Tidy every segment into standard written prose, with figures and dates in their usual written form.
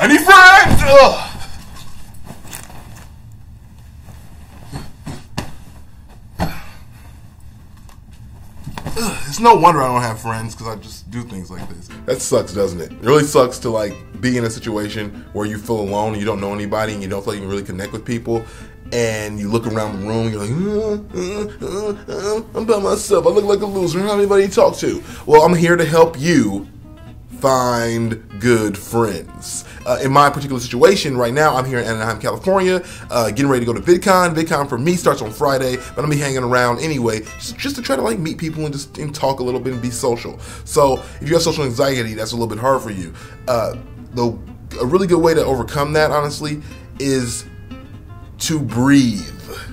I need friends! Ugh. It's no wonder I don't have friends, because I just do things like this. That sucks, doesn't it? It really sucks to like be in a situation where you feel alone and you don't know anybody and you don't feel like you can really connect with people, and you look around the room and you're like, I'm by myself, I look like a loser, I don't have anybody to talk to. Well, I'm here to help you find good friends. In my particular situation right now, I'm here in Anaheim, California, getting ready to go to VidCon. VidCon for me starts on Friday, but I'm gonna be hanging around anyway, just to try to like meet people and talk a little bit and be social. So if you have social anxiety, that's a little bit hard for you. Though a really good way to overcome that, honestly, is to breathe.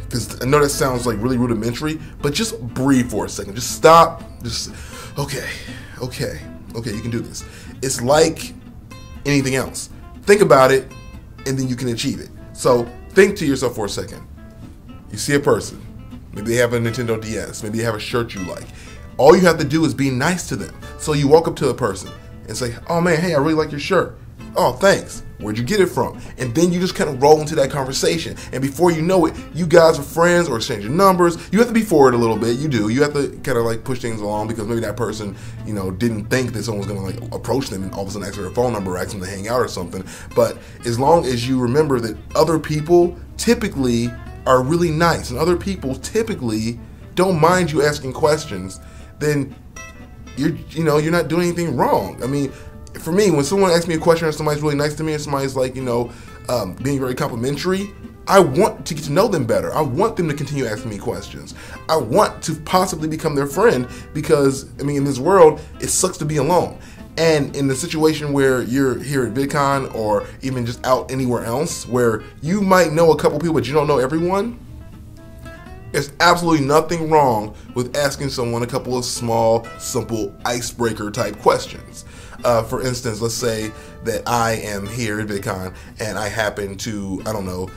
Because I know that sounds like really rudimentary, but just breathe for a second. Just stop. Just okay, you can do this. It's like anything else. Think about it, and then you can achieve it. So think to yourself for a second. You see a person. Maybe they have a Nintendo DS. Maybe they have a shirt you like. All you have to do is be nice to them. So you walk up to a person and say, oh man, hey, I really like your shirt. Oh, thanks. Where'd you get it from? And then you just kind of roll into that conversation. And before you know it, you guys are friends or exchanging numbers. You have to be forward a little bit. You do. You have to kind of like push things along, because maybe that person, you know, didn't think that someone was going to like approach them and all of a sudden ask for their phone number or ask them to hang out or something. But as long as you remember that other people typically are really nice and other people typically don't mind you asking questions, then you're not doing anything wrong. I mean, for me, when someone asks me a question or somebody's really nice to me and somebody's like, being very complimentary, I want to get to know them better. I want them to continue asking me questions. I want to possibly become their friend, because, I mean, in this world, it sucks to be alone. And in the situation where you're here at VidCon or even just out anywhere else where you might know a couple people but you don't know everyone, there's absolutely nothing wrong with asking someone a couple of small, simple, icebreaker type questions. For instance, let's say that I am here at VidCon and I happen to, I don't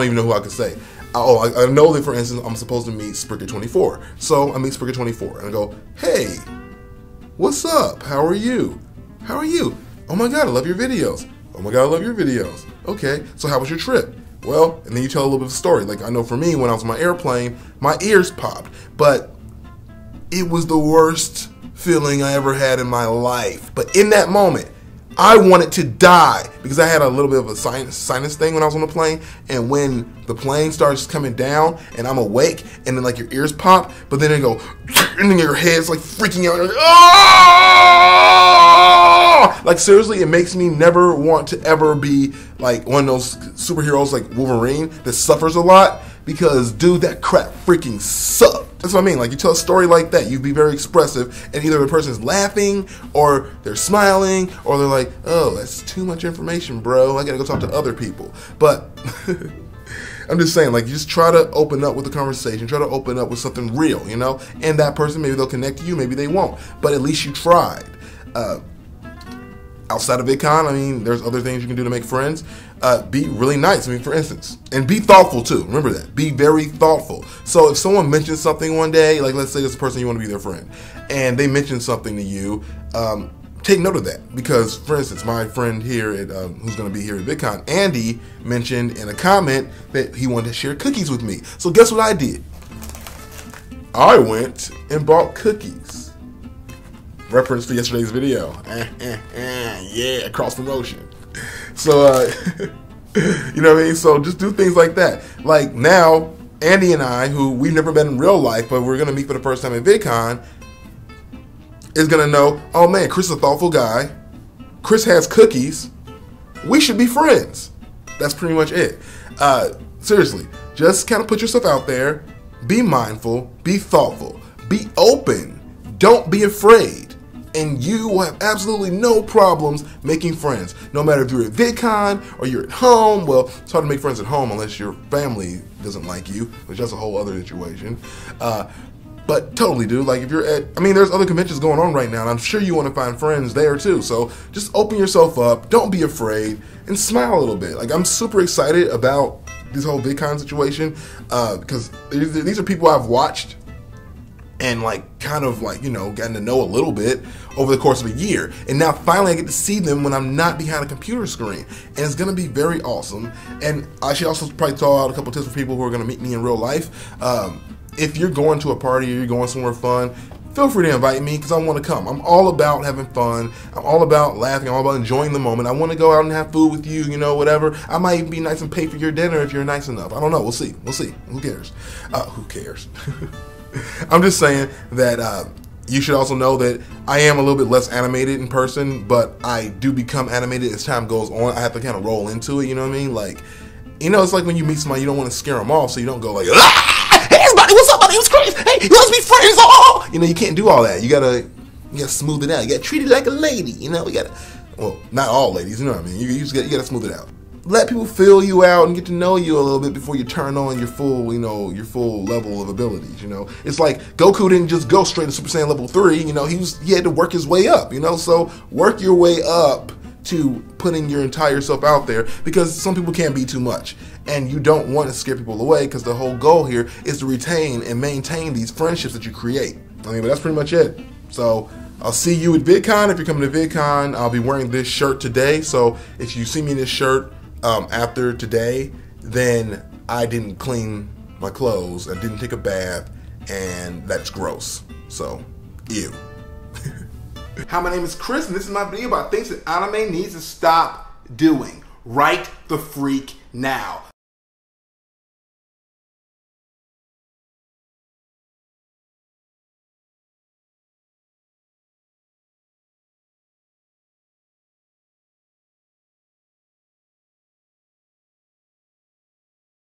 even know who I could say. I know that, for instance, I'm supposed to meet Spricker24. So I meet Spricker24 and I go, hey, what's up? How are you? How are you? Oh my God, I love your videos. Oh my God, I love your videos. Okay, so how was your trip? Well, and then you tell a little bit of a story. Like, I know for me, when I was on my airplane, my ears popped, but it was the worst feeling I ever had in my life. But in that moment, I wanted to die, because I had a little bit of a sinus thing when I was on the plane, and when the plane starts coming down and I'm awake and then like your ears pop, but then they go and then your head's like freaking out, like, oh! Like, seriously, it makes me never want to ever be like one of those superheroes like Wolverine that suffers a lot, because dude, that crap freaking sucked. That's what I mean. Like, you tell a story like that, you be very expressive, and either the person's laughing, or they're smiling, or they're like, oh, that's too much information, bro, I gotta go talk to other people. But I'm just saying, like, you just try to open up with the conversation, try to open up with something real, you know? And that person, maybe they'll connect to you, maybe they won't. But at least you tried. Outside of VidCon, I mean, there's other things you can do to make friends. Be really nice, I mean, for instance. And be thoughtful, too. Remember that. Be very thoughtful. So if someone mentions something one day, like let's say there's a person you want to be their friend, and they mention something to you, take note of that. Because, for instance, my friend here, who's going to be here at VidCon, Andy, mentioned in a comment that he wanted to share cookies with me. So guess what I did? I went and bought cookies. Reference to yesterday's video. Yeah, cross promotion. So, you know what I mean? So just do things like that. Like, now, Andy and I, who we've never met in real life, but we're going to meet for the first time at VidCon, is going to know, oh man, Chris is a thoughtful guy. Chris has cookies. We should be friends. That's pretty much it. Seriously, just kind of put yourself out there. Be mindful. Be thoughtful. Be open. Don't be afraid. And you will have absolutely no problems making friends. No matter if you're at VidCon or you're at home. Well, it's hard to make friends at home unless your family doesn't like you, which is a whole other situation. But totally, dude. Like, if you're at, I mean, there's other conventions going on right now, and I'm sure you want to find friends there too. So just open yourself up. Don't be afraid, and smile a little bit. Like, I'm super excited about this whole VidCon situation, because these are people I've watched and like kind of like, you know, getting to know a little bit over the course of a year. And now finally I get to see them when I'm not behind a computer screen. And it's going to be very awesome. And I should also probably throw out a couple tips for people who are going to meet me in real life. If you're going to a party or you're going somewhere fun, feel free to invite me because I want to come. I'm all about having fun. I'm all about laughing. I'm all about enjoying the moment. I want to go out and have food with you, you know, whatever. I might even be nice and pay for your dinner if you're nice enough. I don't know. We'll see. We'll see. Who cares? Who cares? I'm just saying that you should also know that I am a little bit less animated in person, but I do become animated as time goes on. I have to kind of roll into it, you know what I mean? Like, you know, it's like when you meet somebody, you don't want to scare them off, so you don't go like, ah! Hey, buddy, what's up, buddy? What's crazy? Hey, let's be friends. Oh! You know, you can't do all that. You gotta smooth it out. You gotta treat it like a lady, you know? Well, not all ladies, you know what I mean? You gotta smooth it out. Let people feel you out and get to know you a little bit before you turn on your full, you know, your full level of abilities, you know. It's like Goku didn't just go straight to Super Saiyan level 3, you know, he had to work his way up, you know. So work your way up to putting your entire self out there, because some people can't be too much. And you don't want to scare people away, because the whole goal here is to retain and maintain these friendships that you create. I mean, but that's pretty much it. So I'll see you at VidCon. If you're coming to VidCon, I'll be wearing this shirt today. So if you see me in this shirt after today, then I didn't clean my clothes, I didn't take a bath, and that's gross. So, ew. Hi, my name is Chris, and this is my video about things that anime needs to stop doing right the freak now.